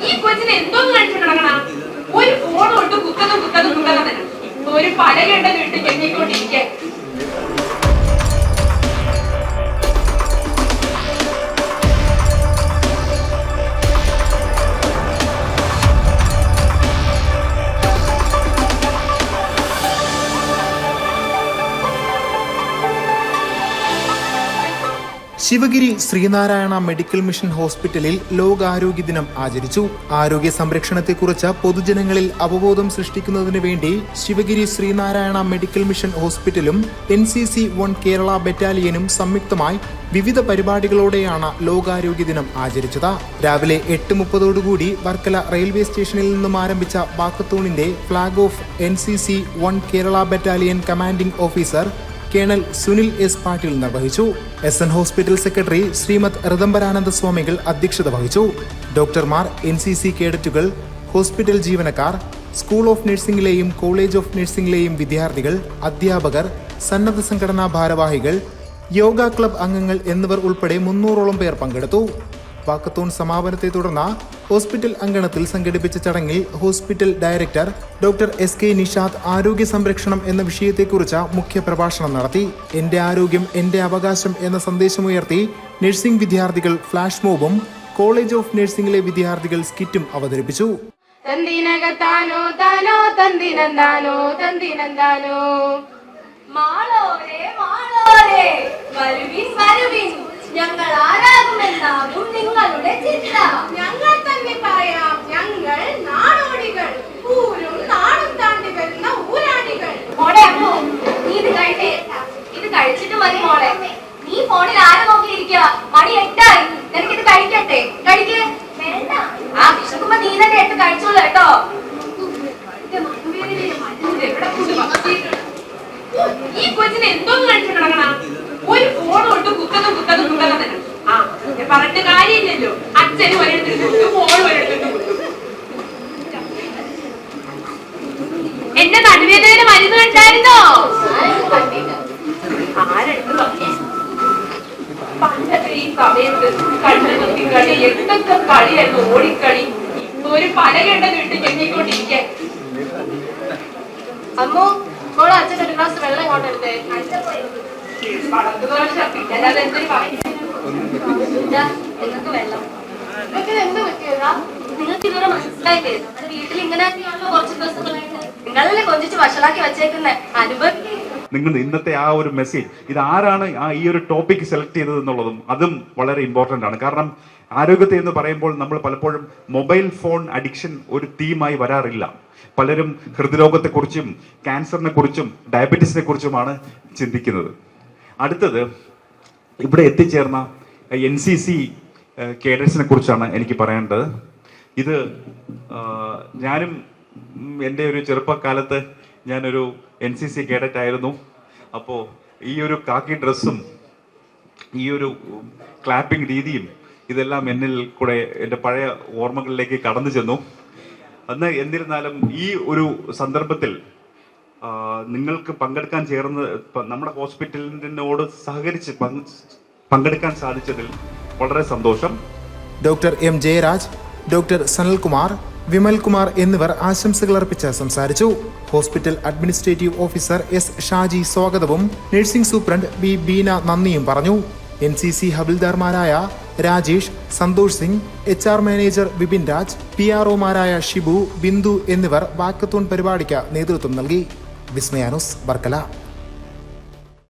ഈ കൊച്ചിന് എന്തോന്ന് കഴിച്ചു കിടക്കണ? ഒരു ഫോൺ കൊണ്ട് കുത്തത് ഇപ്പൊ ഒരു പലകയുണ്ടെന്ന് വിട്ട് ഞെങ്ങിക്കൊണ്ടിരിക്കാൻ. ശിവഗിരി ശ്രീനാരായണ മെഡിക്കൽ മിഷൻ ഹോസ്പിറ്റലിൽ ലോകാരോഗ്യ ദിനം ആചരിച്ചു. ആരോഗ്യ സംരക്ഷണത്തെക്കുറിച്ച് പൊതുജനങ്ങളിൽ അവബോധം സൃഷ്ടിക്കുന്നതിന് വേണ്ടി ശിവഗിരി ശ്രീനാരായണ മെഡിക്കൽ മിഷൻ ഹോസ്പിറ്റലും NCC 1 കേരള ബറ്റാലിയനും സംയുക്തമായി വിവിധ പരിപാടികളോടെയാണ് ലോകാരോഗ്യ ദിനം ആചരിച്ചത്. രാവിലെ 8:30 വർക്കല റെയിൽവേ സ്റ്റേഷനിൽ നിന്നും ആരംഭിച്ച വാക്കത്തോണിന്റെ flag off NCC 1 Kerala battalion commanding officer colonel Sunil S. Patil നിർവഹിച്ചു. SN hospital secretary Srimad Ritambharananda സ്വാമികൾ അധ്യക്ഷത വഹിച്ചു. ഡോക്ടർമാർ, NCC കേഡറ്റുകൾ, ഹോസ്പിറ്റൽ ജീവനക്കാർ, സ്കൂൾ ഓഫ് നഴ്സിംഗിലെയും കോളേജ് ഓഫ് നഴ്സിംഗിലെയും വിദ്യാർത്ഥികൾ, അധ്യാപകർ, സന്നദ്ധ സംഘടനാ ഭാരവാഹികൾ, യോഗ ക്ലബ് അംഗങ്ങൾ എന്നിവർ ഉൾപ്പെടെ 300ഓളം പേർ പങ്കെടുത്തു. വാക്കത്തോൺ സമാപനത്തെ തുടർന്ന് ഹോസ്പിറ്റൽ അങ്കണത്തിൽ സംഘടിപ്പിച്ച ചടങ്ങിൽ hospital director doctor SK Nishad ആരോഗ്യ സംരക്ഷണം എന്ന വിഷയത്തെക്കുറിച്ച് മുഖ്യ പ്രഭാഷണം നടത്തി. എന്റെ ആരോഗ്യം എന്റെ അവകാശം എന്ന സന്ദേശമുയർത്തി നഴ്സിംഗ് വിദ്യാർത്ഥികൾ ഫ്ലാഷ് മോബും കോളേജ് ഓഫ് നഴ്സിംഗിലെ വിദ്യാർത്ഥികൾ സ്കിറ്റും അവതരിപ്പിച്ചു. ഞങ്ങൾ ആരാകുമെന്നാകും നിങ്ങളുടെ ചിന്ത. ഞങ്ങൾ തന്നെ പറയാം, ഞങ്ങൾ നാടോടികൾ, ഊരും നാടും താണ്ടി വരുന്ന ഊരാണികൾ. മോളെ അമ്മു, നീ ഇത് കഴിച്ചിട്ട് മതി മോളെ. നീ ഫോണിൽ ആരെ നോക്കിയിരിക്കുക? മണി 8ആയി. നിനക്കിത് കഴിക്കട്ടെ? കഴിക്ക്. വേണ്ട. ആ വിശക്കുമ്പോ നീ തന്നെ എടുത്ത് കഴിച്ചോളൂ കേട്ടോ. ഈ കൊച്ചിന് എന്തോന്ന് കഴിച്ചു കിടക്കണ? ഒരു ഫോൺ കൊണ്ട് കുത്തത് ആ പറഞ്ഞിട്ട് കാര്യമില്ലല്ലോ. അച്ഛനും ഒരിടത്തിൽ കുത്തും, മോളും ഒരിടത്തിൽ കുത്തും. എന്റെ നടുവേദന മരുന്ന് കണ്ടായിരുന്നോ? ആരെടുത്ത് പണ്ടത്തെ ഈ സമയത്ത് കണ്ണുനോക്കി കളി, എന്തൊക്കെ കളിയായിരുന്നു, ഓടിക്കളി. ഇപ്പൊ ഒരു പലകയുണ്ടെന്ന് വിട്ട് ഞെങ്ങിക്കൊണ്ടിരിക്കാൻ. അമ്മു, മോളെ അച്ഛൻ ഒരു ഗ്ലാസ് വെള്ളം ഇങ്ങോട്ട് എടുത്തേ. നിങ്ങൾക്ക് വെള്ളം എന്ത് പറ്റിയതാ? നിങ്ങൾക്ക് ഇതുവരെ മനസ്സിലായില്ലേ? നമ്മുടെ വീട്ടിൽ ഇങ്ങനെയൊക്കെയാണല്ലോ കുറച്ച് ദിവസങ്ങളായിട്ട്. നിങ്ങളല്ലേ കൊഞ്ചിച്ച് വഷളാക്കി വെച്ചേക്കുന്ന അനുഭവം. നിങ്ങൾ ഇന്നത്തെ ആ ഒരു മെസ്സേജ്, ഇത് ആരാണ് ഈ ഒരു ടോപ്പിക് സെലക്ട് ചെയ്തത് എന്നുള്ളതും അതും വളരെ ഇമ്പോർട്ടന്റ് ആണ്. കാരണം ആരോഗ്യത്തെ എന്ന് പറയുമ്പോൾ നമ്മൾ പലപ്പോഴും മൊബൈൽ ഫോൺ അഡിക്ഷൻ ഒരു തീമായി വരാറില്ല. പലരും ഹൃദ്രോഗത്തെക്കുറിച്ചും ക്യാൻസറിനെ കുറിച്ചും ഡയബറ്റീസിനെ കുറിച്ചുമാണ് ചിന്തിക്കുന്നത്. അടുത്തത് ഇവിടെ എത്തിച്ചേർന്ന NCC കേഡറ്റ്സിനെ കുറിച്ചാണ് എനിക്ക് പറയേണ്ടത്. ഇത് ഞാനും എൻ്റെ ഒരു ചെറുപ്പകാലത്ത് ഞാനൊരു NCC കേഡറ്റ് ആയിരുന്നു. അപ്പോൾ ഈ ഒരു കാക്കി ഡ്രസ്സും ഈ ഒരു ക്ലാപ്പിംഗ് രീതിയും ഇതെല്ലാം എന്നിൽ കൂടെ എൻ്റെ പഴയ ഓർമ്മകളിലേക്ക് കടന്നു ചെന്നു. അന്ന് എന്നിരുന്നാലും ഈ ഒരു സന്ദർഭത്തിൽ നിങ്ങൾക്ക് പങ്കെടുക്കാൻ ചേർന്ന് നമ്മുടെ ഹോസ്പിറ്റലിനോട് സഹകരിച്ച് പങ്കെടുക്കാൻ സാധിച്ചതിൽ വളരെ സന്തോഷം. Doctor M. Jayaraj, doctor Sanalkumar, Vimalkumar എന്നിവർ ആശംസകൾ അർപ്പിച്ച് സംസാരിച്ചു. Hospital administrative officer S. Shaji സ്വാഗതവും നഴ്സിംഗ് സൂപ്രണ്ട് B. ബീന നന്ദിയും പറഞ്ഞു. NCC ഹബിൽദാർമാരായ രാജേഷ്, സന്തോഷ് സിംഗ്, HR മാനേജർ വിപിൻ രാജ്, PROമാരായ ഷിബു, ബിന്ദു എന്നിവർ വാക്കത്തോൺ പരിപാടിക്ക് നേതൃത്വം നൽകി. വിസ്മയാനുസ്, വർക്കല.